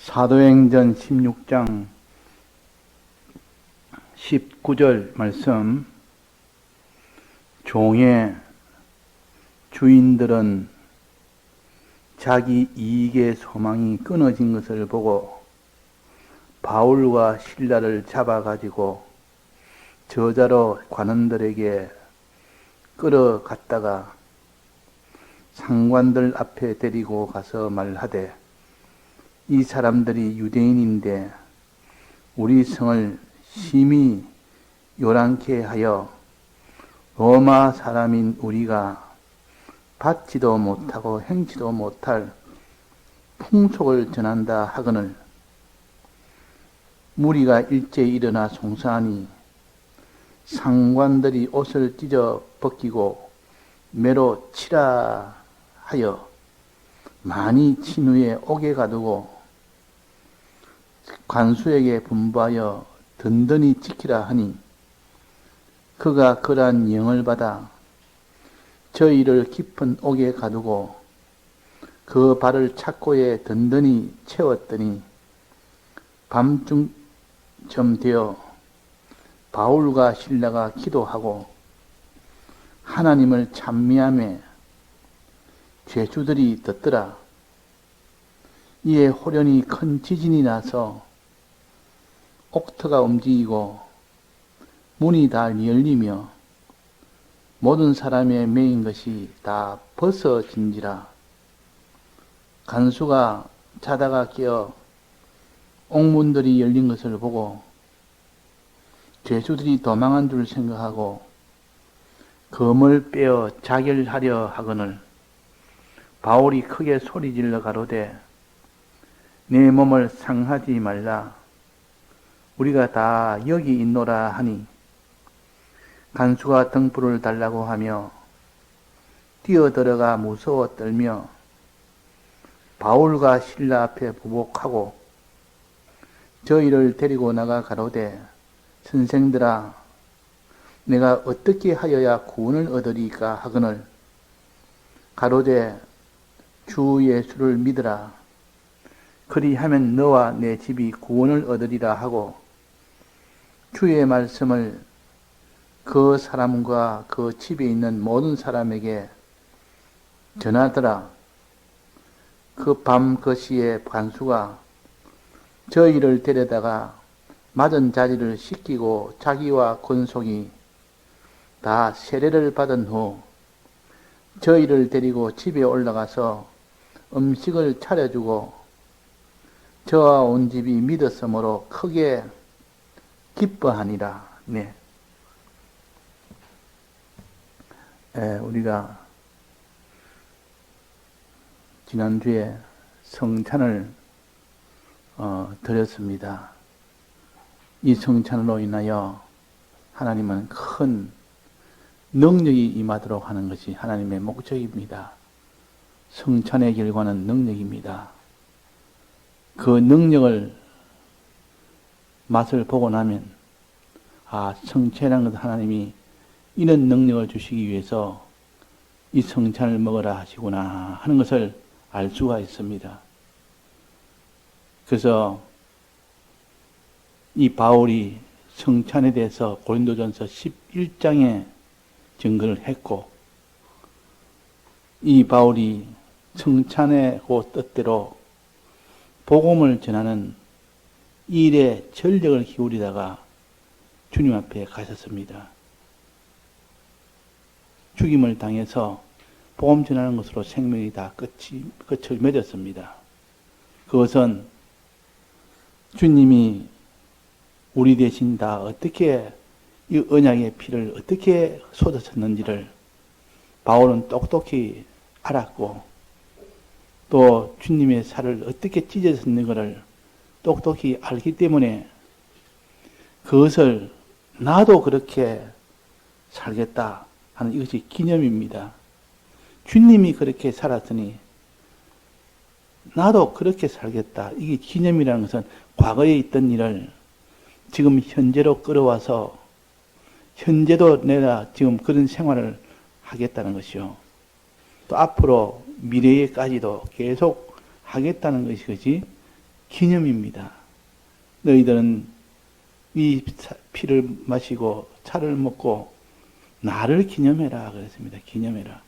사도행전 16장 19절 말씀. 종의 주인들은 자기 이익의 소망이 끊어진 것을 보고 바울과 실라를 잡아가지고 저자로 관원들에게 끌어갔다가 상관들 앞에 데리고 가서 말하되, 이 사람들이 유대인인데 우리 성을 심히 요란케 하여 로마 사람인 우리가 받지도 못하고 행치도 못할 풍속을 전한다 하거늘 무리가 일제히 일어나 송사하니 상관들이 옷을 찢어 벗기고 매로 치라 하여 많이 친 후에 옥에 가두고 관수에게 분부하여 든든히 지키라 하니, 그가 그러한 영을 받아 저희를 깊은 옥에 가두고 그 발을 착고에 든든히 채웠더니 밤중쯤 되어 바울과 실라가 기도하고 하나님을 찬미하며 죄수들이 듣더라. 이에 호련히 큰 지진이 나서 옥터가 움직이고 문이 다 열리며 모든 사람의 매인 것이 다 벗어진지라. 간수가 자다가 깨어 옥문들이 열린 것을 보고 죄수들이 도망한 줄 생각하고 검을 빼어 자결하려 하거늘 바울이 크게 소리질러 가로되, 내 몸을 상하지 말라. 우리가 다 여기 있노라 하니, 간수가 등불을 달라고 하며 뛰어들어가 무서워 떨며 바울과 실라 앞에 부복하고 저희를 데리고 나가 가로되, 선생들아, 내가 어떻게 하여야 구원을 얻으리까 하거늘 가로되, 주 예수를 믿으라. 그리하면 너와 내 집이 구원을 얻으리라 하고 주의 말씀을 그 사람과 그 집에 있는 모든 사람에게 전하더라. 그 밤 그 시에 간수가 저희를 데려다가 맞은 자리를 씻기고 자기와 권속이 다 세례를 받은 후 저희를 데리고 집에 올라가서 음식을 차려주고 저와 온 집이 믿었으므로 크게 기뻐하니라. 네. 우리가 지난주에 성찬을 드렸습니다. 이 성찬으로 인하여 하나님은 큰 능력이 임하도록 하는 것이 하나님의 목적입니다. 성찬의 결과는 능력입니다. 그 능력을 맛을 보고 나면, 성찬이라는 것은 하나님이 이런 능력을 주시기 위해서 이 성찬을 먹으라 하시구나 하는 것을 알 수가 있습니다. 그래서 이 바울이 성찬에 대해서 고린도전서 11장에 증거를 했고, 이 바울이 성찬의 그 뜻대로 복음을 전하는 일에 전력을 기울이다가 주님 앞에 가셨습니다. 죽임을 당해서 복음 전하는 것으로 생명이 다 끝을 맺었습니다. 그것은 주님이 우리 대신 다 어떻게 이 언약의 피를 어떻게 쏟아졌는지를 바울은 똑똑히 알았고, 또 주님의 살을 어떻게 찢어졌는 것을 똑똑히 알기 때문에 그것을 나도 그렇게 살겠다 하는 이것이 기념입니다. 주님이 그렇게 살았으니 나도 그렇게 살겠다. 이게 기념이라는 것은 과거에 있던 일을 지금 현재로 끌어와서 현재도 내가 지금 그런 생활을 하겠다는 것이요. 또 앞으로 미래에까지도 계속 하겠다는 것이지 기념입니다. 너희들은 이 피를 마시고 차를 먹고 나를 기념해라 그랬습니다. 기념해라.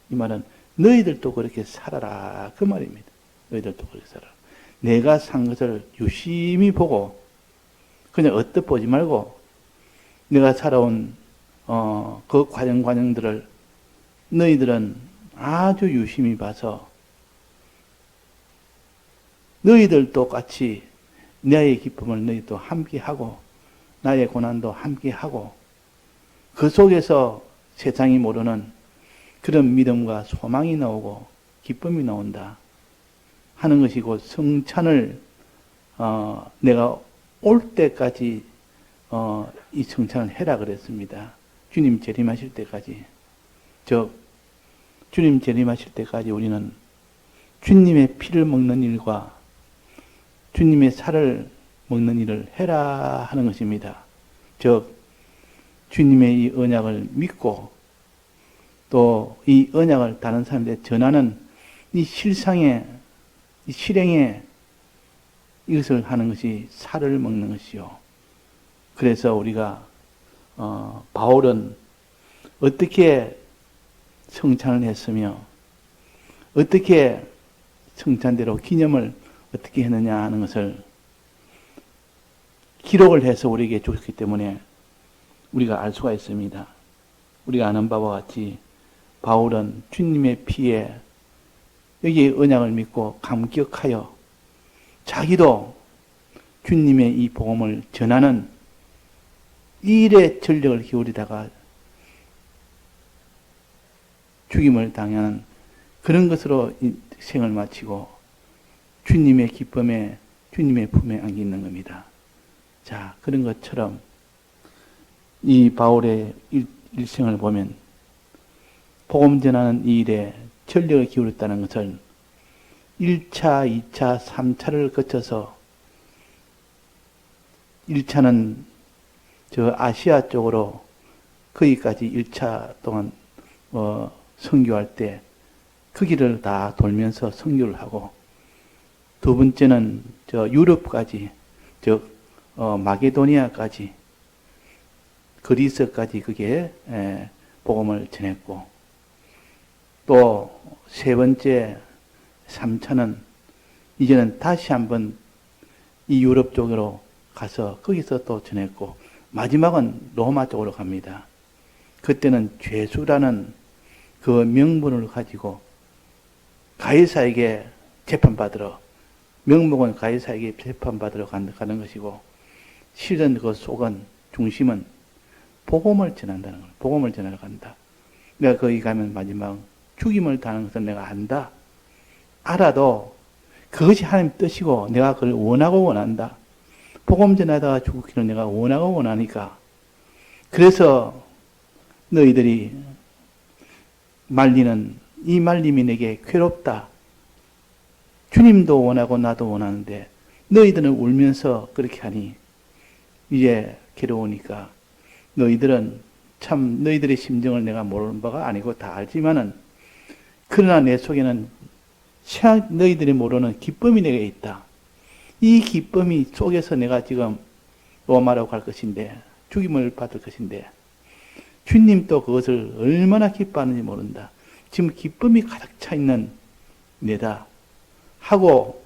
이 말은 너희들도 그렇게 살아라 그 말입니다. 너희들도 그렇게 살아라. 내가 산 것을 유심히 보고 그냥 언뜻 보지 말고 내가 살아온 그 과정들을 너희들은 아주 유심히 봐서 너희들도 같이 나의 기쁨을 너희도 함께하고 나의 고난도 함께하고 그 속에서 세상이 모르는 그런 믿음과 소망이 나오고 기쁨이 나온다 하는 것이고 성찬을 내가 올 때까지 이 성찬을 해라 그랬습니다. 주님 재림하실 때까지. 주님 재림하실 때까지 우리는 주님의 피를 먹는 일과 주님의 살을 먹는 일을 해라 하는 것입니다. 주님의 이 언약을 믿고 또 이 언약을 다른 사람들에게 전하는 이 실상의, 이 실행에 이것을 하는 것이 살을 먹는 것이요. 그래서 우리가 바울은 어떻게 성찬을 했으며 어떻게 성찬대로 기념을 어떻게 했느냐 하는 것을 기록을 해서 우리에게 주셨기 때문에 우리가 알 수가 있습니다. 우리가 아는 바와 같이 바울은 주님의 피에 여기에 언약을 믿고 감격하여 자기도 주님의 이 복음을 전하는 이 일에 전력을 기울이다가 죽임을 당하는 그런 것으로 생을 마치고 주님의 기쁨에 주님의 품에 안겨 있는 겁니다. 자, 그런 것처럼 이 바울의 일생을 보면 복음 전하는 이 일에 전력을 기울였다는 것은 1차, 2차, 3차를 거쳐서 1차는 저 아시아 쪽으로 거기까지 1차 동안 선교할 때 그 길을 다 돌면서 선교를 하고 두 번째는 저 유럽까지 마게도니아까지 그리스까지 그게 복음을 전했고 또 세 번째 3차는 이제는 다시 한번 이 유럽 쪽으로 가서 거기서 또 전했고 마지막은 로마 쪽으로 갑니다. 그때는 죄수라는 그 명분을 가지고 가이사에게 재판받으러 명목은 가이사에게 재판받으러 가는 것이고 실은 그 속은 중심은 복음을 전한다는 거예요. 복음을 전하러 간다. 내가 거기 가면 마지막 죽임을 당하는 것을 내가 안다. 알아도 그것이 하나님 뜻이고 내가 그걸 원하고 원한다. 복음 전하다가 죽기를 내가 원하고 원하니까 그래서 너희들이 말리는 이 말림이 내게 괴롭다. 주님도 원하고 나도 원하는데 너희들은 울면서 그렇게 하니 이제 괴로우니까 너희들은 참 너희들의 심정을 내가 모르는 바가 아니고 다 알지만은 그러나 내 속에는 너희들이 모르는 기쁨이 내게 있다. 이 기쁨이 속에서 내가 지금 로마로 갈 것인데 죽임을 받을 것인데 주님도 그것을 얼마나 기뻐하는지 모른다. 지금 기쁨이 가득 차 있는 내다 하고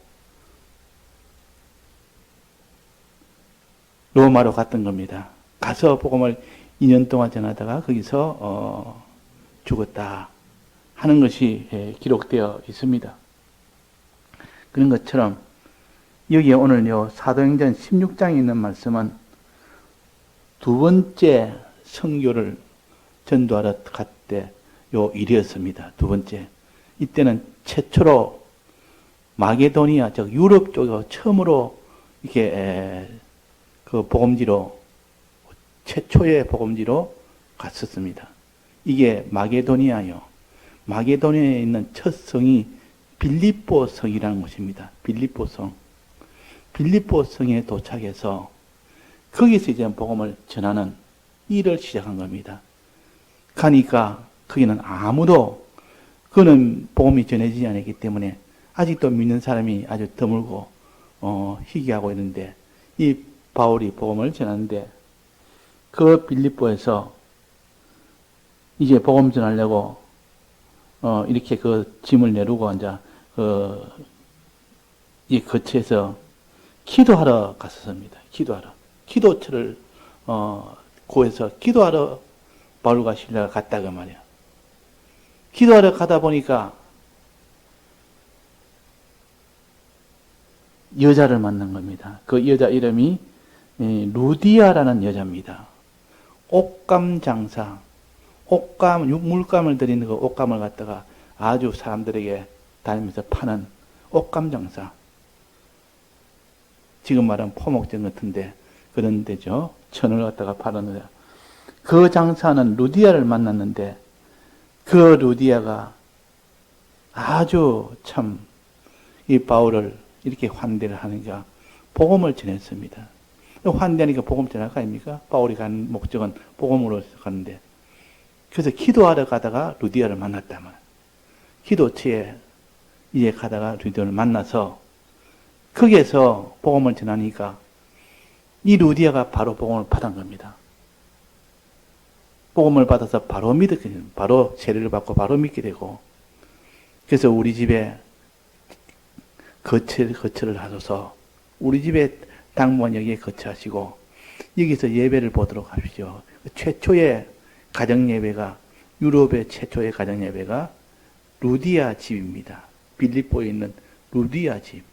로마로 갔던 겁니다. 가서 복음을 2년 동안 전하다가 거기서 죽었다 하는 것이 기록되어 있습니다. 그런 것처럼 여기에 오늘 사도행전 16장에 있는 말씀은 두 번째 선교를 전도하러 갔을 때 일이었습니다. 두 번째. 이때는 최초로 마게도니아, 즉 유럽 쪽에 처음으로 이렇게 그 복음지로 최초의 복음지로 갔었습니다. 이게 마게도니아요. 마게도니아에 있는 첫 성이 빌립보 성이라는 곳입니다. 빌립보 성. 빌립보 성에 도착해서 거기서 이제 복음을 전하는 일을 시작한 겁니다. 가니까 거기는 아무도 그는 복음이 전해지지 않았기 때문에 아직도 믿는 사람이 아주 드물고 희귀하고 있는데, 이 바울이 복음을 전하는데, 그 빌립보에서 이제 복음 전하려고, 이렇게 그 짐을 내두고, 이제, 이 거처에서 기도하러 갔었습니다. 기도하러. 기도처를, 구해서 기도하러 바울과 실라가 갔다, 그 말이야. 기도하러 가다 보니까 여자를 만난 겁니다. 그 여자 이름이 루디아라는 여자입니다. 옷감 장사, 물감을 들이는 그 옷감을 갖다가 아주 사람들에게 다니면서 파는 옷감 장사. 지금 말하는 포목점 같은데 그런 데죠. 천을 갖다가 파는 그 장사는 루디아를 만났는데 그 루디아가 아주 참 이 바울을 이렇게 환대를 하니까 복음을 전했습니다. 환대하니까 복음 전할 거 아닙니까? 바울이 간 목적은 복음으로 가는데 그래서 기도하러 가다가 루디아를 만났다면 기도처에 이제 가다가 루디아를 만나서 거기에서 복음을 전하니까 이 루디아가 바로 복음을 받은 겁니다. 복음을 받아서 바로 바로 세례를 받고 바로 믿게 되고 그래서 우리 집에 거처를 하셔서 우리 집에 당분 여기에 거처하시고 여기서 예배를 보도록 하십시오. 최초의 가정예배가 유럽의 최초의 가정예배가 루디아 집입니다. 빌립보에 있는 루디아 집.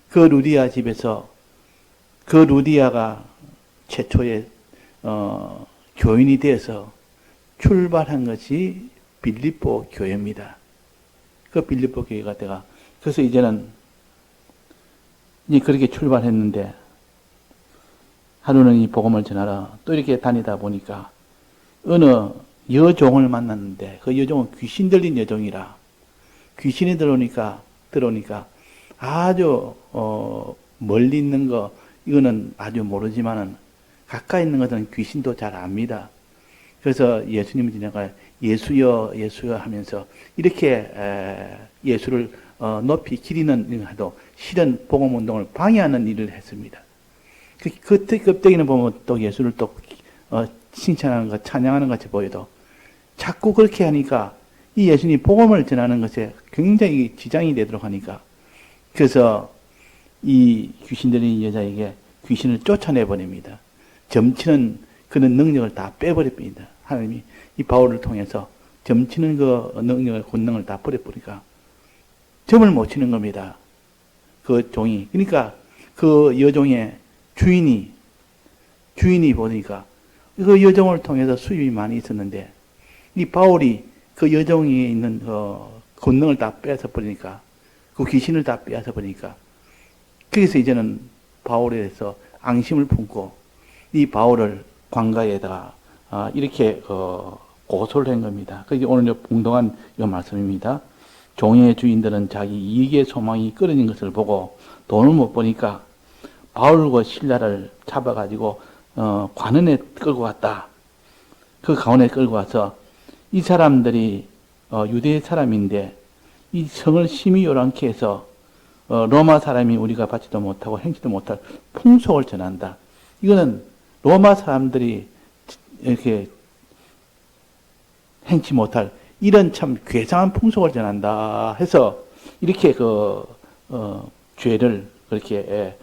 그 루디아 집에서 그 루디아가 최초의 교인이 되어서 출발한 것이 빌립보 교회입니다. 그 빌립보 교회가 내가 그래서 이제는 그렇게 출발했는데 하루는 이 복음을 전하러 또 이렇게 다니다 보니까 어느 여종을 만났는데 그 여종은 귀신 들린 여종이라 귀신이 들어오니까 아주 멀리 있는 거 이거는 아주 모르지만은 가까이 있는 것은 귀신도 잘 압니다. 그래서 예수님을 지나가 예수여 하면서 이렇게 예수를 높이 기리는 일을 하도 실은 복음 운동을 방해하는 일을 했습니다. 그때기는 보면 또 예수를 또 칭찬하는 것, 찬양하는 것 같이 보여도 자꾸 그렇게 하니까 이 예수님 복음을 전하는 것에 굉장히 지장이 되도록 하니까 그래서 이 귀신 들린 여자에게 귀신을 쫓아내버립니다. 점치는 그런 능력을 다 빼버립니다. 하나님이 이 바울을 통해서 점치는 그 능력을, 권능을 다 버려버리니까 점을 못 치는 겁니다. 그 종이. 그러니까 그 여종의 주인이 보니까 그 여종을 통해서 수입이 많이 있었는데 이 바울이 그 여종에 있는 그 권능을 다 빼앗아 버리니까 그 귀신을 다 빼앗아 버리니까 그래서 이제는 바울에 대해서 앙심을 품고 이 바울을 관가에다가 이렇게 고소를 한 겁니다. 그게 오늘 봉동한 이 말씀입니다. 종의 주인들은 자기 이익의 소망이 끊어진 것을 보고 돈을 못 버니까 바울과 실라를 잡아가지고 관원에 끌고 갔다. 그 가운데 끌고 와서 이 사람들이 유대 사람인데 이 성을 심히 요란케 해서 로마 사람이 우리가 받지도 못하고 행치도 못할 풍속을 전한다. 이거는 로마 사람들이 이렇게 행치 못할 이런 참 괴상한 풍속을 전한다 해서 이렇게 죄를 그렇게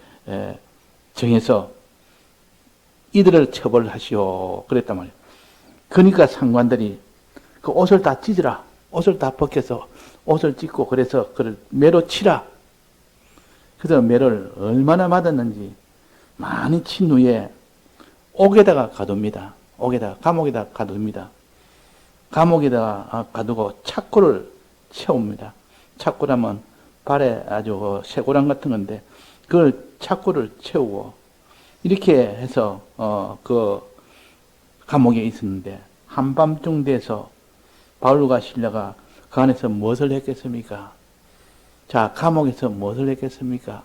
정해서 이들을 처벌하시오 그랬단 말이에요. 그러니까 상관들이 그 옷을 다 찢으라, 옷을 다 벗겨서 옷을 찢고 그래서 그를 매로 치라. 그래서 매를 얼마나 맞았는지 많이 친 후에 옥에다가 가둡니다. 감옥에다가 가둡니다. 감옥에다가 가두고 착고를 채웁니다. 착고라면 발에 아주 쇠고랑 같은 건데 그걸 착고를 채우고 이렇게 해서 그 감옥에 있었는데 한밤중 돼서 바울과 실라가 그 안에서 무엇을 했겠습니까? 자, 감옥에서 무엇을 했겠습니까?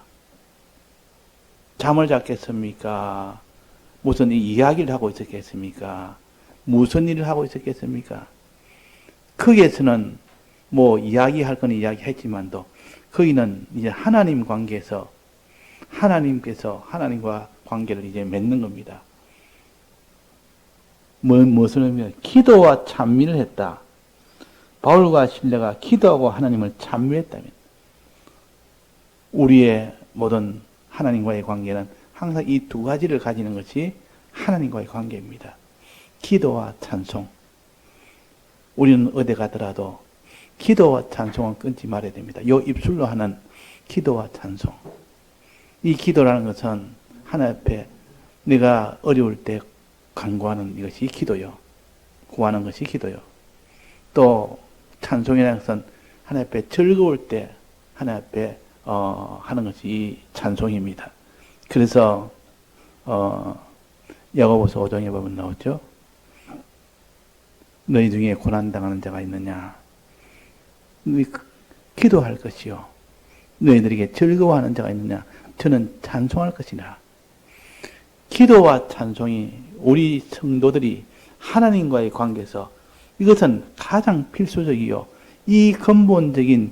잠을 잤겠습니까? 무슨 이야기를 하고 있었겠습니까? 무슨 일을 하고 있었겠습니까? 거기에서는 뭐 이야기할 건 이야기했지만도 거기는 이제 하나님 관계에서 하나님께서 하나님과 관계를 이제 맺는 겁니다. 무엇을 하면 기도와 찬미를 했다. 바울과 실레가 기도하고 하나님을 찬미했다면 우리의 모든 하나님과의 관계는 항상 이 두 가지를 가지는 것이 하나님과의 관계입니다. 기도와 찬송. 우리는 어디 가더라도 기도와 찬송은 끊지 말아야 됩니다. 요 입술로 하는 기도와 찬송. 이 기도라는 것은 하나님 앞에 내가 어려울 때 간구하는 이것이 기도요. 구하는 것이 기도요. 또 찬송이라는 것은 하나님 앞에 즐거울 때 하나님 앞에 하는 것이 이 찬송입니다. 그래서 야고보서 5장에 보면 나오죠. 너희 중에 고난당하는 자가 있느냐? 너희 기도할 것이요. 너희들에게 즐거워하는 자가 있느냐? 저는 찬송할 것이라. 기도와 찬송이 우리 성도들이 하나님과의 관계에서 이것은 가장 필수적이요. 이 근본적인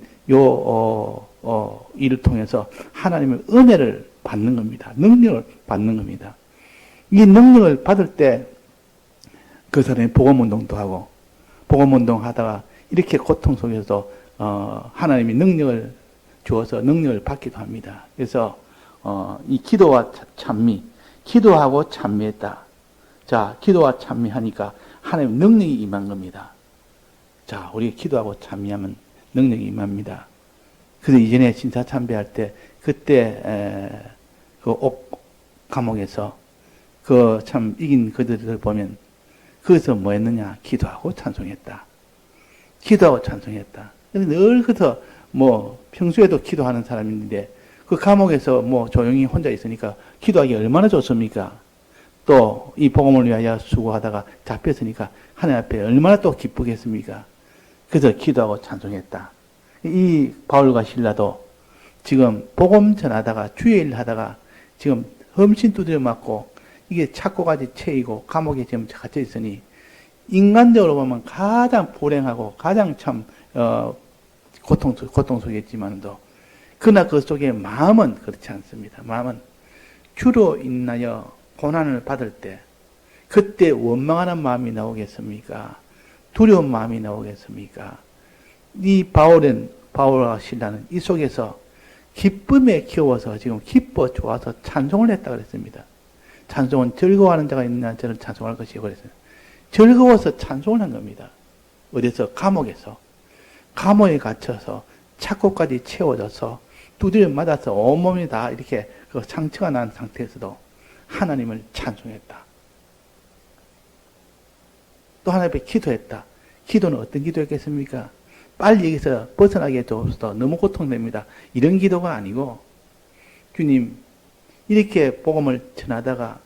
일을 통해서 하나님의 은혜를 받는 겁니다. 능력을 받는 겁니다. 이 능력을 받을 때 그 사람이 복음운동도 하고 복음운동 하다가 이렇게 고통 속에서 하나님이 능력을 주어서 능력을 받기도 합니다. 그래서 이 기도와 찬미, 기도하고 찬미했다. 자, 기도와 찬미하니까 하나님 능력이 임한 겁니다. 자, 우리 기도하고 찬미하면 능력이 임합니다. 그래서 이전에 신사참배할 때 그때 그 옥 감옥에서 그 참 이긴 그들을 보면 거기서 뭐 했느냐? 기도하고 찬송했다. 기도하고 찬송했다. 늘 그래서 뭐 평소에도 기도하는 사람인데 그 감옥에서 뭐 조용히 혼자 있으니까 기도하기 얼마나 좋습니까? 또 이 복음을 위하여 수고하다가 잡혔으니까 하나님 앞에 얼마나 또 기쁘겠습니까? 그래서 기도하고 찬송했다. 이 바울과 실라도 지금 복음 전하다가 주의 일 하다가 지금 험신 두드려 맞고 이게 착고까지 채이고 감옥에 지금 갇혀 있으니 인간적으로 보면 가장 불행하고 가장 참 고통 속이겠지만도 그러나 그 속에 마음은 그렇지 않습니다. 마음은 주로 인하여 고난을 받을 때 그때 원망하는 마음이 나오겠습니까? 두려운 마음이 나오겠습니까? 이 바울과 실라는 이 속에서 기쁨에 키워서 지금 기뻐 좋아서 찬송을 했다 그랬습니다. 찬송은 즐거워하는 자가 있느냐 저는 찬송할 것이요 그랬어요. 즐거워서 찬송을 한 겁니다. 어디서? 감옥에서. 감옥에 갇혀서 착고까지 채워져서 두드려 맞아서 온몸이 다 이렇게 그 상처가 난 상태에서도 하나님을 찬송했다. 또 하나님 앞에 기도했다. 기도는 어떤 기도였겠습니까? 빨리 여기서 벗어나게 해줘서 너무 고통됩니다. 이런 기도가 아니고 주님 이렇게 복음을 전하다가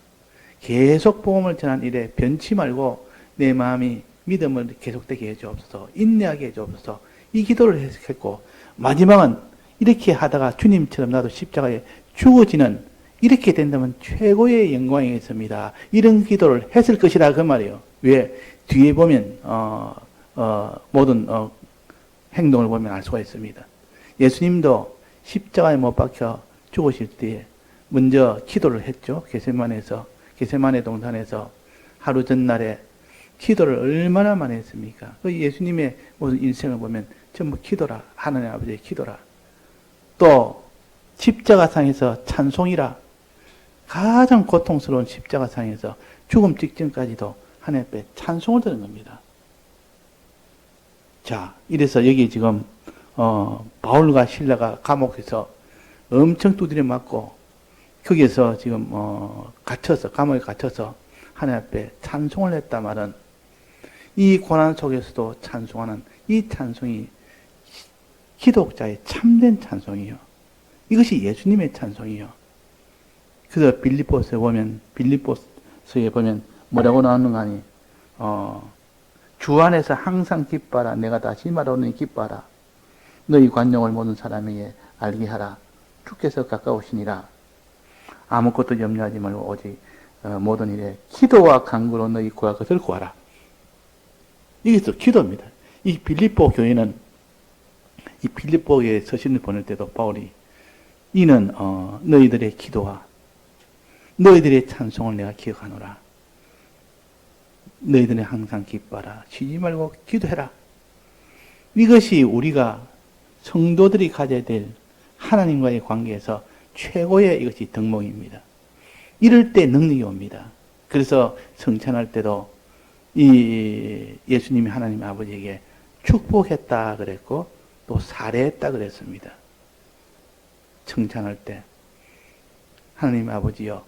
계속 복음을 전한 일에 변치 말고 내 마음이 믿음을 계속되게 해주옵소서. 인내하게 해주옵소서. 이 기도를 했고 마지막은 이렇게 하다가 주님처럼 나도 십자가에 죽어지는 이렇게 된다면 최고의 영광이겠습니다. 이런 기도를 했을 것이라 그 말이에요. 왜? 뒤에 보면 모든 행동을 보면 알 수가 있습니다. 예수님도 십자가에 못 박혀 죽으실 때에 먼저 기도를 했죠. 게세마네 동산에서 하루 전날에 기도를 얼마나 많이 했습니까? 그 예수님의 모든 인생을 보면 전부 기도라. 하나님 아버지의 기도라. 또 십자가상에서 찬송이라. 가장 고통스러운 십자가상에서 죽음 직전까지도 하나님 앞에 찬송을 드는 겁니다. 자, 이래서 여기 지금 바울과 실라가 감옥에서 엄청 두드려 맞고 거기에서 지금 갇혀서 감옥에 갇혀서 하나님 앞에 찬송을 했다 말은 이 고난 속에서도 찬송하는 이 찬송이 기독자의 참된 찬송이요. 이것이 예수님의 찬송이요. 그래서 빌립보서에 보면 뭐라고 나오는가 하니 주 안에서 항상 기뻐하라. 내가 다시 말하오니 기뻐하라. 너희 관용을 모든 사람에게 알게 하라. 주께서 가까우시니라. 아무것도 염려하지 말고 오직 모든 일에 기도와 간구로 너희 구할 것을 구하라. 이게 또 기도입니다. 이 빌립보 교회는 이 빌립보 교회 서신을 보낼 때도 바울이 이는 너희들의 기도와 너희들의 찬송을 내가 기억하노라. 너희들은 항상 기뻐하라. 쉬지 말고 기도해라. 이것이 우리가 성도들이 가져야 될 하나님과의 관계에서 최고의 이것이 덕목입니다. 이럴 때 능력이 옵니다. 그래서 성찬할 때도 이 예수님이 하나님 아버지에게 축복했다 그랬고 또 살해했다 그랬습니다. 성찬할 때 하나님 아버지여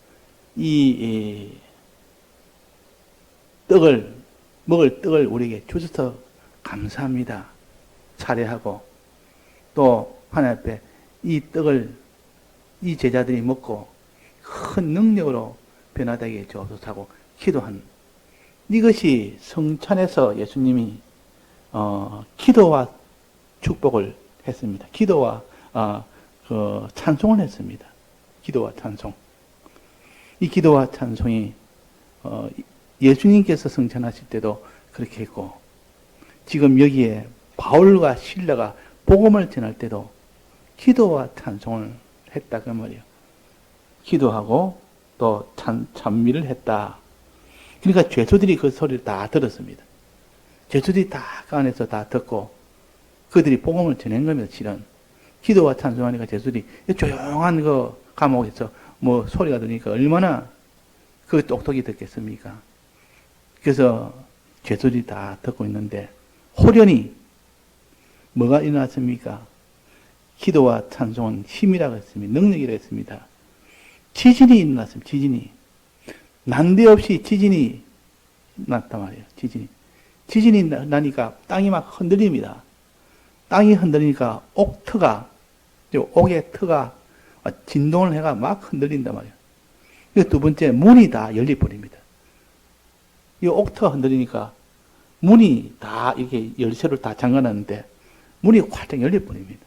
이 떡을 먹을 떡을 우리에게 주셔서 감사합니다. 살해하고 또 하나님 앞에 이 떡을 이 제자들이 먹고 큰 능력으로 변화되게 해주옵소서 하고 기도한 이것이 성찬에서 예수님이 기도와 축복을 했습니다. 기도와 찬송을 했습니다. 기도와 찬송. 이 기도와 찬송이 예수님께서 성찬하실 때도 그렇게 했고 지금 여기에 바울과 실라가 복음을 전할 때도 기도와 찬송을 했다 그 말이에요. 기도하고 또 찬미를 했다. 그러니까 죄수들이 그 소리를 다 들었습니다. 죄수들이 다 그 안에서 다 듣고 그들이 복음을 전한 겁니다. 실은 기도와 찬송하니까 죄수들이 조용한 그 감옥에서 뭐 소리가 들으니까 얼마나 그 똑똑히 듣겠습니까? 그래서 죄수들이 다 듣고 있는데 호련히 뭐가 일어났습니까? 기도와 찬송은 힘이라고 했습니다. 능력이라고 했습니다. 지진이 일어났습니다. 지진이. 난데없이 지진이 났단 말이에요. 지진이 나니까 땅이 막 흔들립니다. 땅이 흔들리니까 옥의 터가 진동을 해가 막 흔들린단 말이에요. 두 번째, 문이 다 열려버립니다. 이 옥터가 흔들리니까 문이 다 이렇게 열쇠를 다 잠가놨는데 문이 활짝 열려버립니다.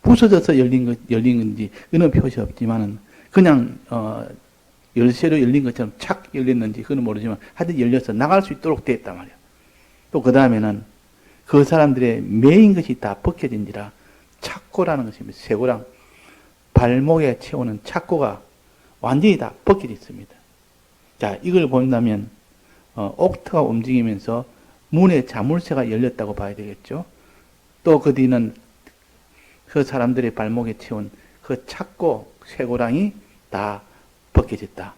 부서져서 열린 건지 그는 표시 없지만은 그냥 열쇠로 열린 것처럼 착 열렸는지 그건 모르지만 하여튼 열려서 나갈 수 있도록 됐단 말이에요. 또 그 다음에는 그 사람들의 매인 것이 다 벗겨진지라 착고라는 것입니다. 쇠고랑 발목에 채우는 착고가 완전히 다 벗겨져 있습니다. 자, 이걸 본다면 옥터가 움직이면서 문의 자물쇠가 열렸다고 봐야 되겠죠. 또 그 뒤는 그 사람들의 발목에 채운 그 착고 쇠고랑이 다 벗겨졌다.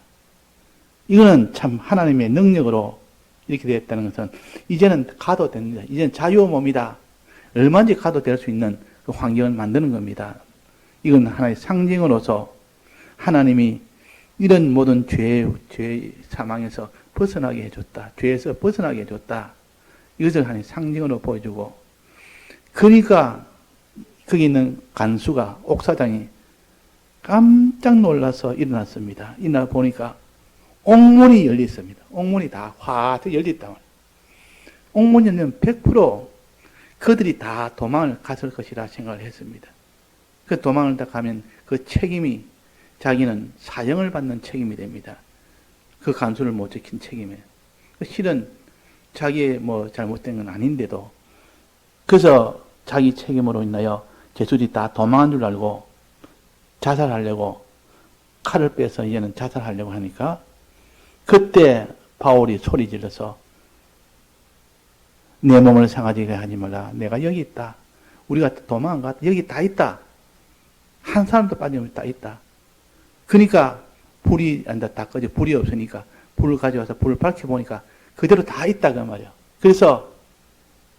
이거는 참 하나님의 능력으로 이렇게 되었다는 것은 이제는 가도 됩니다. 이제는 자유의 몸이다. 얼마든지 가도 될 수 있는 그 환경을 만드는 겁니다. 이건 하나의 상징으로서 하나님이 이런 모든 죄 사망에서 벗어나게 해줬다. 죄에서 벗어나게 해줬다. 이것을 하나의 상징으로 보여주고 그러니까 거기 있는 간수가 옥사장이 깜짝 놀라서 일어났습니다. 일어나 보니까 옥문이 열렸습니다. 옥문이 다 화하게 열렸단 말이에요. 옥문이 열리면 100% 그들이 다 도망을 갔을 것이라 생각을 했습니다. 그 도망을 다 가면 그 책임이 자기는 사형을 받는 책임이 됩니다. 그 간수를 못 지킨 책임에. 실은 자기의 뭐 잘못된 건 아닌데도 그래서 자기 책임으로 인하여 죄수들이 다 도망한 줄 알고 자살하려고 칼을 빼서 이제는 자살하려고 하니까 그때 바울이 소리 질러서 내 몸을 상하게 하지 말라. 내가 여기 있다. 우리가 도망한 것 같다. 여기 다 있다. 한 사람도 빠짐없이 다 있다. 그러니까 불이 다 꺼져. 불이 없으니까 불을 가져와서 불을 밝혀보니까 그대로 다 있다 그 말이야. 그래서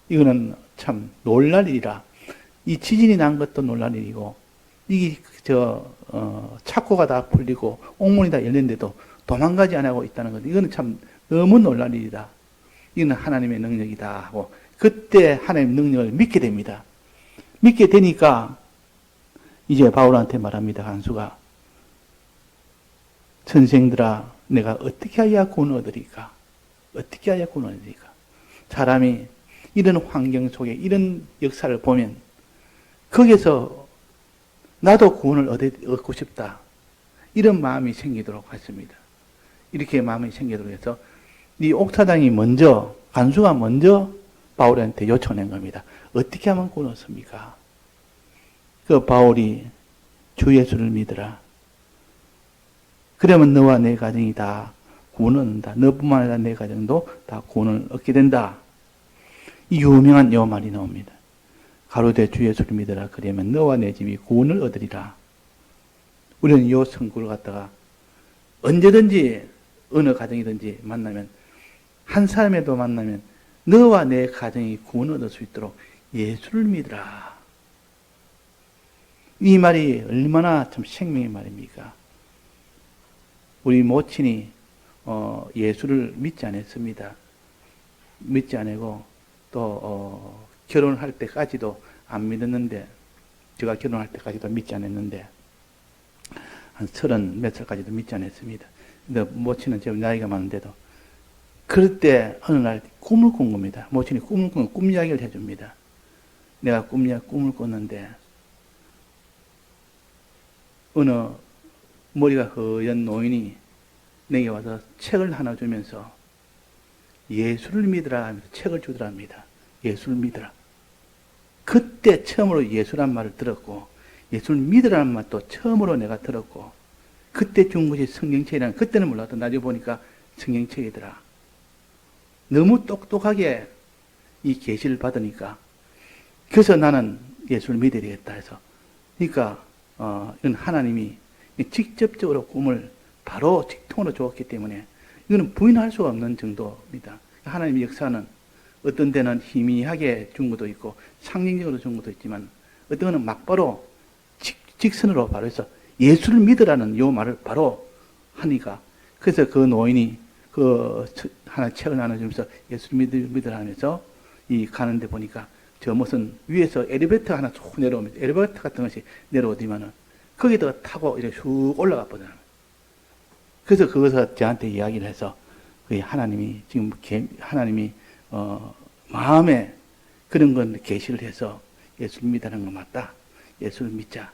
이거는 참 놀랄 일이라. 이 지진이 난 것도 놀랄 일이고 이게 착고가 다 풀리고 옥문이 다 열렸는데도 도망가지 않고 있다는 것. 이거는 참 너무 놀랄 일이다. 이거는 하나님의 능력이다 하고 그때 하나님의 능력을 믿게 됩니다. 믿게 되니까 이제 바울한테 말합니다. 간수가 선생들아 내가 어떻게 해야 구원을 얻으리까? 어떻게 해야 구원을 얻으리까? 사람이 이런 환경 속에 이런 역사를 보면 거기서 나도 구원을 얻고 싶다. 이런 마음이 생기도록 했습니다. 이렇게 마음이 생기도록 해서 이 옥사장이 먼저 간수가 먼저 바울한테 요청한 겁니다. 어떻게 하면 구원을 얻습니까? 그 바울이 주 예수를 믿으라. 그러면 너와 내 가정이 다 구원을 얻는다. 너뿐만 아니라 내 가정도 다 구원을 얻게 된다. 이 유명한 요 말이 나옵니다. 가로되 주 예수를 믿으라. 그러면 너와 내 집이 구원을 얻으리라. 우리는 요 성구를 갖다가 언제든지 어느 가정이든지 만나면 한 사람에도 만나면 너와 내 가정이 구원을 얻을 수 있도록 예수를 믿으라. 이 말이 얼마나 참 생명의 말입니까? 우리 모친이 예수를 믿지 않았습니다. 믿지 않고 또 결혼할 때까지도 안 믿었는데, 제가 결혼할 때까지도 믿지 않았는데 한 30 몇 살까지도 믿지 않았습니다. 근데 모친은 지금 나이가 많은데도 그럴 때 어느 날 꿈을 꾼 겁니다. 모친이 꿈을 꾸면 꿈 이야기를 해줍니다. 내가 꿈을 꿨는데 어느 머리가 허연 노인이 내게 와서 책을 하나 주면서 예수를 믿으라 하면서 책을 주더랍니다. 예수를 믿으라. 그때 처음으로 예수란 말을 들었고, 예수를 믿으라는 말도 처음으로 내가 들었고, 그때 준 것이 성경책이라는, 그때는 몰랐다. 나중에 보니까 성경책이더라. 너무 똑똑하게 이 계시를 받으니까, 그래서 나는 예수를 믿어야 되겠다 해서, 그러니까 이건 하나님이 직접적으로 꿈을 바로 직통으로 주었기 때문에 이거는 부인할 수가 없는 정도입니다. 하나님의 역사는 어떤 데는 희미하게 준 것도 있고 상징적으로 준 것도 있지만 어떤 거는 막바로 직선으로 바로 해서 예수를 믿으라는 요 말을 바로 하니까, 그래서 그 노인이 그 하나 책을 나눠주면서 예수를 믿으라 하면서 이 가는데 보니까 저 무슨 위에서 엘리베이터 하나 쭉 내려오면 엘리베이터 같은 것이 내려오더니만은 거기다가 타고 이렇게 쭉 올라가 보잖아요. 그래서 그것을 저한테 이야기를 해서 하나님이 지금 하나님이 마음에 그런 건 계시를 해서 예수를 믿으라는 거 맞다. 예수를 믿자.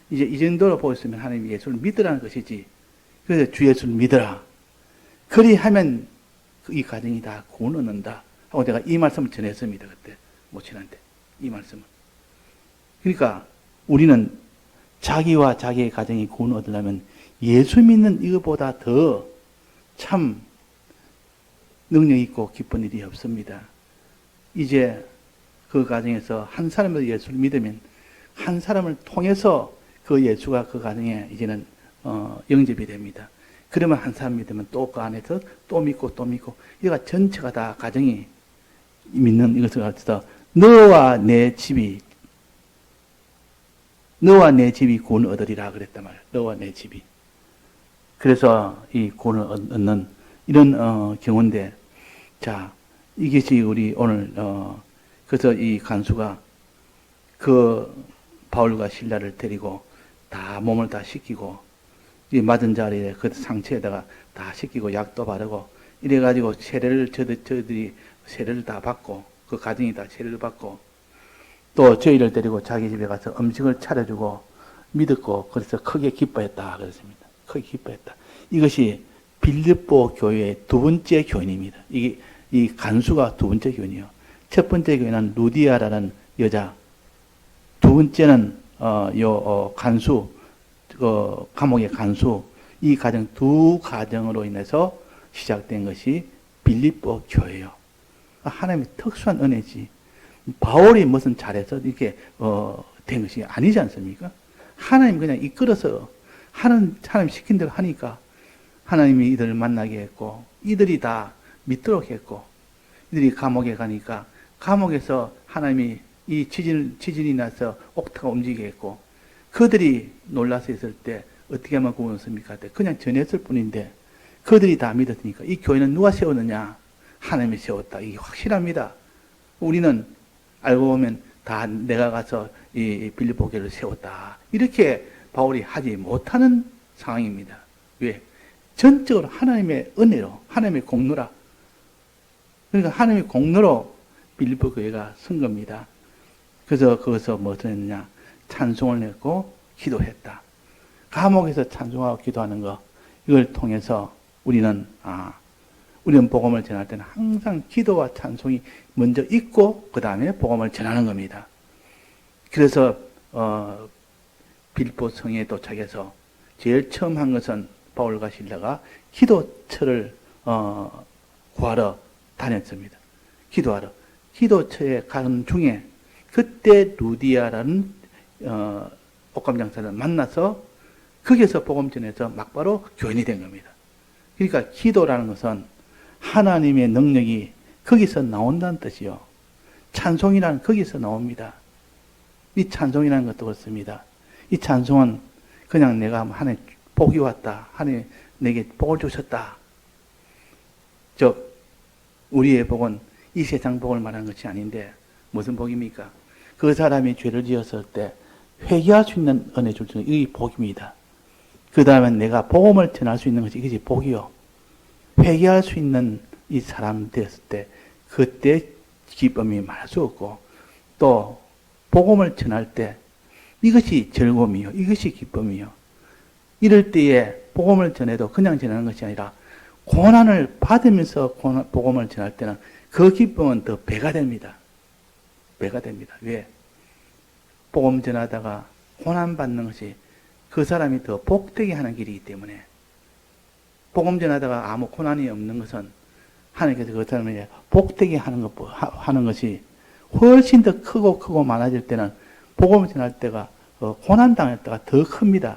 이제 이 정도로 보였으면 하나님이 예수를 믿으라는 것이지. 그래서 주 예수를 믿어라. 그리하면 이 가정이 다 구원 얻는다 하고 내가 이 말씀을 전했습니다. 그때 모친한테 이 말씀을. 그러니까 우리는 자기와 자기의 가정이 구원 얻으려면 예수 믿는 이것보다 더 참 능력 있고 기쁜 일이 없습니다. 이제 그 가정에서 한 사람을 예수를 믿으면 한 사람을 통해서 그 예수가 그 가정에 이제는 영접이 됩니다. 그러면 한 사람 믿으면 또 그 안에서 또 믿고 또 믿고, 이가 전체가 다 가정이 믿는 이것을 가르쳐서 너와 내 집이 구원을 얻으리라 그랬단 말이에요. 너와 내 집이. 그래서 이 구원을 얻는 이런 경우인데, 자, 이것이 우리 오늘 그래서 이 간수가 그 바울과 실라를 데리고 다 몸을 다 씻기고 이 맞은 자리에 그 상처에다가 다 씻기고 약도 바르고 이래가지고 저들이 세례를 다 받고 그 가정이 다 세례를 받고 또 저희를 데리고 자기 집에 가서 음식을 차려주고 믿었고 그래서 크게 기뻐했다 그랬습니다. 크게 기뻐했다. 이것이 빌립보 교회의 두 번째 교인입니다. 이게 이 간수가 두 번째 교인이요. 첫 번째 교인은 루디아라는 여자. 두 번째는 간수, 감옥의 간수. 이 가정 두 가정으로 인해서 시작된 것이 빌립보 교회예요. 하나님의 특수한 은혜지. 바울이 무슨 잘해서 이렇게 된 것이 아니지 않습니까? 하나님 그냥 이끌어서 하나님 시킨 대로 하니까 하나님이 이들을 만나게 했고 이들이 다 믿도록 했고 이들이 감옥에 가니까 감옥에서 하나님이 이 지진이 나서 옥타가 움직이게 했고 그들이 놀라서 있을 때 어떻게 하면 구원했습니까? 그냥 전했을 뿐인데 그들이 다 믿었으니까 이 교회는 누가 세웠느냐? 하나님이 세웠다. 이게 확실합니다. 우리는 알고 보면 다 내가 가서 이 빌립보 교회를 세웠다. 이렇게 바울이 하지 못하는 상황입니다. 왜? 전적으로 하나님의 은혜로, 하나님의 공로라. 그러니까 하나님의 공로로 빌립보 교회가 선 겁니다. 그래서 거기서 무엇을 했느냐? 찬송을 했고 기도했다. 감옥에서 찬송하고 기도하는 거, 이걸 통해서 우리는 복음을 전할 때는 항상 기도와 찬송이 먼저 있고 그 다음에 복음을 전하는 겁니다. 그래서 빌립보 성에 도착해서 제일 처음 한 것은 바울과 실라가 기도처를 구하러 다녔습니다. 기도하러. 기도처에 가는 중에 그때 루디아라는 옷감 장사를 만나서 거기서 복음 전해서 막바로 교인이 된 겁니다. 그러니까 기도라는 것은 하나님의 능력이 거기서 나온다는 뜻이요. 찬송이라는 거기서 나옵니다. 이 찬송이라는 것도 그렇습니다. 이 찬송은 그냥 내가 하나님 복이 왔다. 하나님 내게 복을 주셨다. 우리의 복은 이 세상 복을 말하는 것이 아닌데 무슨 복입니까? 그 사람이 죄를 지었을 때 회개할 수 있는 은혜 줄 수 있는 이 복입니다. 그 다음에 내가 복음을 전할 수 있는 것이 이것이 복이요. 회개할 수 있는 이 사람 되었을 때 그때 기쁨이 말할 수 없고 또 복음을 전할 때 이것이 즐거움이요. 이것이 기쁨이요. 이럴 때에 복음을 전해도 그냥 전하는 것이 아니라 고난을 받으면서 복음을 전할 때는 그 기쁨은 더 배가 됩니다. 배가 됩니다. 왜? 복음 전하다가 고난 받는 것이 그 사람이 더 복되게 하는 길이기 때문에 복음 전하다가 아무 고난이 없는 것은 하나님께서 그 사람에게 복되게 하는 것이 훨씬 더 크고 많아질 때는 복음 전할 때가 고난 당할 때가 더 큽니다.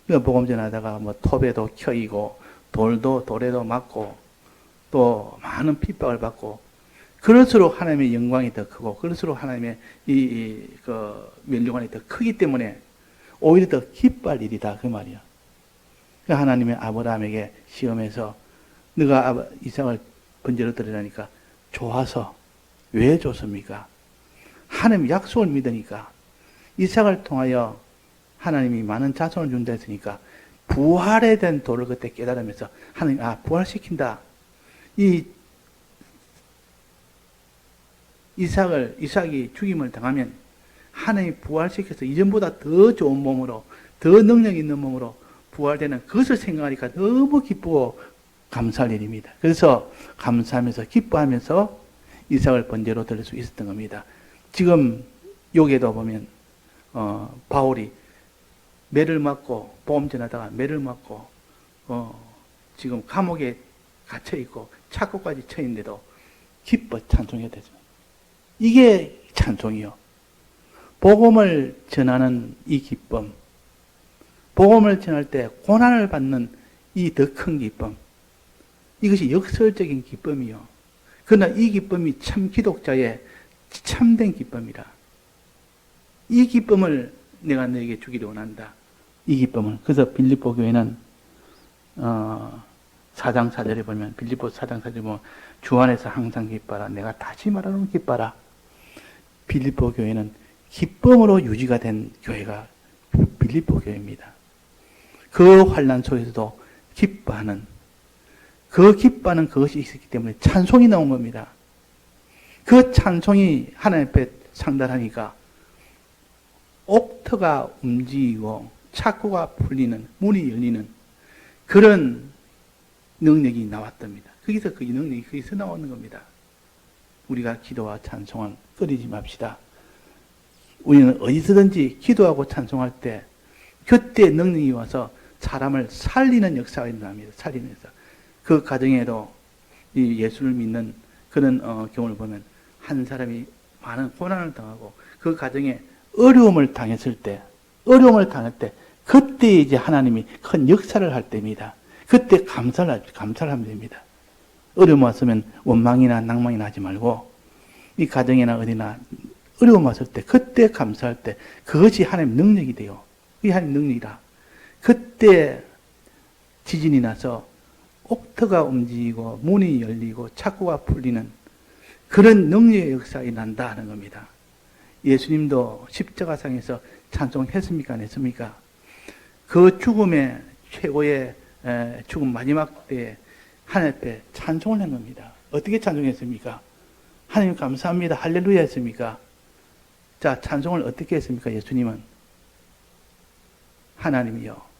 복음 전하다가 톱에도 켜이고 돌에도 맞고 또 많은 핍박을 받고 그럴수록 하나님의 영광이 더 크고 그럴수록 하나님의 면류관이 더 크기 때문에 오히려 더 기뻐할 일이다 그 말이야. 하나님의 아브라함에게 시험해서 너가 이삭을 번제로 드리라니까 좋아서 왜 줬습니까? 하나님 약속을 믿으니까 이삭을 통하여 하나님이 많은 자손을 준다 했으니까 부활에 대한 도를 그때 깨달으면서 하나님 부활시킨다. 이삭이 죽임을 당하면 하나님이 부활시켜서 이전보다 더 좋은 몸으로 더 능력 있는 몸으로 부활되는 그것을 생각하니까 너무 기쁘고 감사할 일입니다. 그래서 감사하면서 기뻐하면서 이삭을 번제로 드릴 수 있었던 겁니다. 지금 여기에도 보면 바울이 매를 맞고 보험 전하다가 매를 맞고 지금 감옥에 갇혀 있고 착고까지 처 있는데도 기뻐 찬송해야 되죠. 이게 찬송이요. 복음을 전하는 이 기쁨, 복음을 전할 때 고난을 받는 이 더 큰 기쁨, 이것이 역설적인 기쁨이요. 그러나 이 기쁨이 참 기독자의 참된 기쁨이라. 이 기쁨을 내가 너에게 주기를 원한다. 이 기쁨을. 그래서 빌립보 교회는 4장 4절에 보면 빌립보 4장 4절에 보면 주 안에서 항상 기뻐라. 내가 다시 말하는 기뻐라. 빌립보 교회는 기쁨으로 유지가 된 교회가 빌립보 교회입니다. 그 환난 속에서도 기뻐하는 그것이 있었기 때문에 찬송이 나온 겁니다. 그 찬송이 하나님 앞에 상달하니까 옥터가 움직이고 착고가 풀리는 문이 열리는 그런 능력이 나왔답니다. 거기서 그 능력이 거기서 나오는 겁니다. 우리가 기도와 찬송을 끊이지 맙시다. 우리는 어디서든지 기도하고 찬송할 때 그때 능력이 와서 사람을 살리는 역사가 일어납니다. 살리는 역사. 그 가정에도 이 예수를 믿는 그런 경우를 보면 한 사람이 많은 고난을 당하고 그 가정에 어려움을 당했을 때 그때 이제 하나님이 큰 역사를 할 때입니다. 그때 감사를 하면 됩니다. 어려움 왔으면 원망이나 낭망이나 하지 말고 이 가정이나 어디나 어려움 왔을 때 그때 감사할 때 그것이 하나님 능력이 돼요. 그게 하나님 능력이라. 그때 지진이 나서 옥터가 움직이고 문이 열리고 착고가 풀리는 그런 능력의 역사가 난다 하는 겁니다. 예수님도 십자가상에서 찬송했습니까? 안 했습니까? 그 죽음의 최고의 죽음 마지막 때에 하나님 앞에 찬송을 한 겁니다. 어떻게 찬송했습니까? 하나님 감사합니다. 할렐루야 했습니까? 자, 찬송을 어떻게 했습니까? 예수님은 하나님이여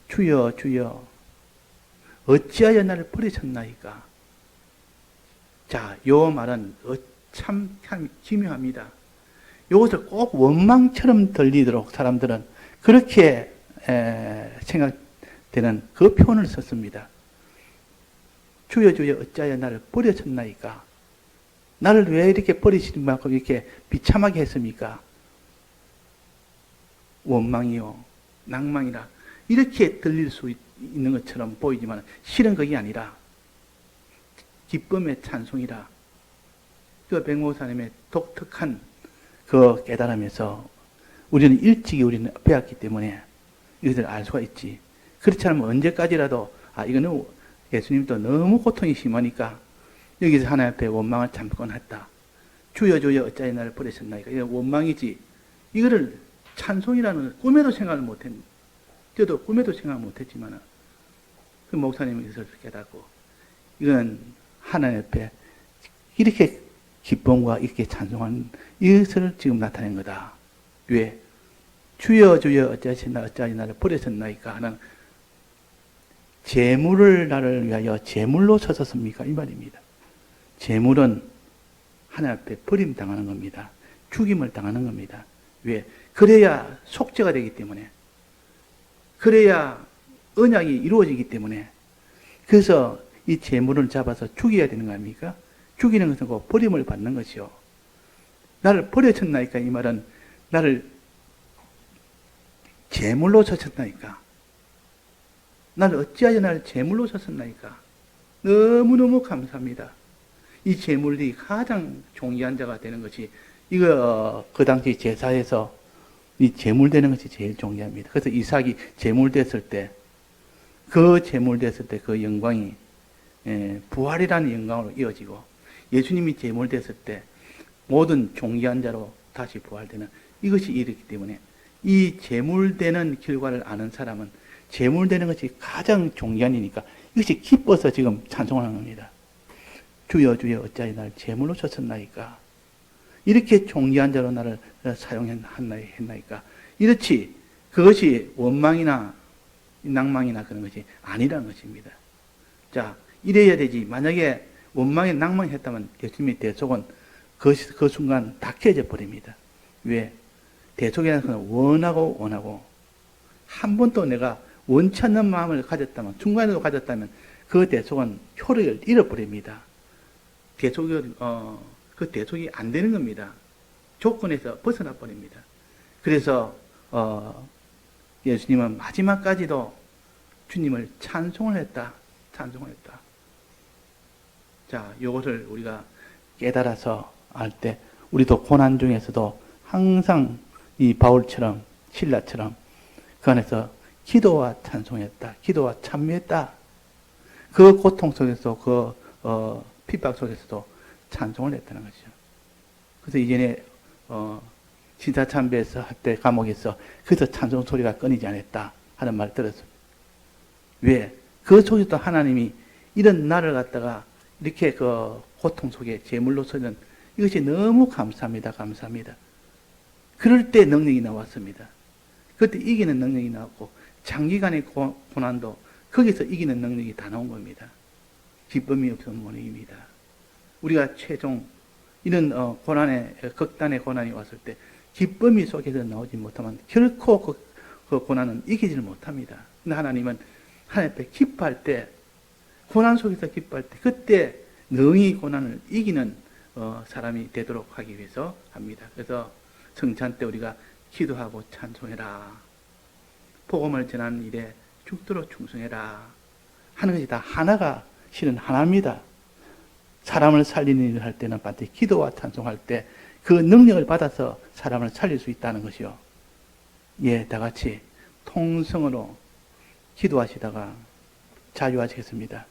주여 주여 어찌하여 나를 버리셨나이까? 자, 요 말은 참 기묘합니다. 이것을 꼭 원망처럼 들리도록 사람들은 그렇게 생각되는 그 표현을 썼습니다. 주여 주여 어찌하여 나를 버리셨나이까? 나를 왜 이렇게 버리시는 만큼 이렇게 비참하게 했습니까? 원망이요 낭망이라 이렇게 들릴 수 있는 것처럼 보이지만 실은 그게 아니라 기쁨의 찬송이라. 그 백목사님의 독특한 그 깨달음에서 우리는 일찍이 우리는 배웠기 때문에 이것을 알 수가 있지. 그렇지 않으면 언제까지라도 이거는 예수님도 너무 고통이 심하니까 여기서 하나님 앞에 원망을 잠깐 했다. 주여 주여 어찌하여 나를 버리셨나이까. 이건 원망이지. 이거를 찬송이라는 꿈에도 생각을 못했. 저도 꿈에도 생각 못했지만 그 목사님이 이것을 깨닫고 이건 하나님 앞에 이렇게 기쁨과 이렇게 찬송하는 이것을 지금 나타낸 거다. 왜? 주여 주여 어찌하여 나를 버리셨나이까 하는 재물을 나를 위하여 재물로 서셨습니까? 이 말입니다. 재물은 하나님 앞에 버림당하는 겁니다. 죽임을 당하는 겁니다. 왜? 그래야 속죄가 되기 때문에, 그래야 언약이 이루어지기 때문에. 그래서 이 재물을 잡아서 죽여야 되는 거 아닙니까? 죽이는 것은 그 버림을 받는 것이요. 나를 버려쳤나이까? 이 말은 나를 재물로 쳤나이까? 나를 어찌하여 나를 재물로 쳤나이까? 너무너무 감사합니다. 이 재물이 가장 존귀한 자가 되는 것이 그 당시 제사에서 이 재물 되는 것이 제일 존귀합니다. 그래서 이삭이 재물 됐을 때, 그 재물 됐을 때 그 영광이 부활이라는 영광으로 이어지고, 예수님이 재물 됐을 때 모든 존귀한 자로 다시 부활되는 이것이 이르기 때문에 이 재물되는 결과를 아는 사람은 재물되는 것이 가장 존귀한 일이니까 이것이 기뻐서 지금 찬송하는 겁니다. 주여 주여 어찌하여 나를 재물로 쳤었나이까? 이렇게 존귀한 자로 나를 사용했나이까? 이렇지 그것이 원망이나 낭망이나 그런 것이 아니라는 것입니다. 자, 이래야 되지. 만약에 원망에 낭망이 했다면 예수님의 대속은 그 순간 다 깨져 버립니다. 왜? 대속이라는 것은 원하고 한 번도 내가 원치 않는 마음을 가졌다면, 중간에도 가졌다면 그 대속은 효력을 잃어버립니다. 그 대속이 안 되는 겁니다. 조건에서 벗어나 버립니다. 그래서 예수님은 마지막까지도 주님을 찬송을 했다. 자, 이것을 우리가 깨달아서 알 때 우리도 고난 중에서도 항상 이 바울처럼 신라처럼 그 안에서 기도와 찬송했다. 기도와 참여했다. 그 고통 속에서 그 핍박 속에서도 찬송을 했다는 것이죠. 그래서 이전에 신사참배에서 할 때 감옥에서 그래서 찬송 소리가 끊이지 않았다 하는 말을 들었습니다. 왜? 그 속에서 하나님이 이런 나를 갖다가 이렇게 그 고통 속에 제물로 서는 이것이 너무 감사합니다. 그럴 때 능력이 나왔습니다. 그때 이기는 능력이 나왔고 장기간의 고난도 거기서 이기는 능력이 다 나온 겁니다. 기쁨이 없으면 못 이깁니다. 우리가 최종 이런 극단의 고난이 왔을 때 기쁨이 속에서 나오지 못하면 결코 그 고난은 이기지를 못합니다. 근데 하나님은 하나님 앞에 기뻐할 때, 고난 속에서 기뻐할 때 그때 능히 고난을 이기는 사람이 되도록 하기 위해서 합니다. 그래서 성찬 때 우리가 기도하고 찬송해라. 복음을 전하는 일에 죽도록 충성해라. 하는 것이 다 하나가 실은 하나입니다. 사람을 살리는 일을 할 때는 반드시 기도와 찬송할 때 그 능력을 받아서 사람을 살릴 수 있다는 것이요. 예, 다 같이 통성으로 기도하시다가 자유하시겠습니다.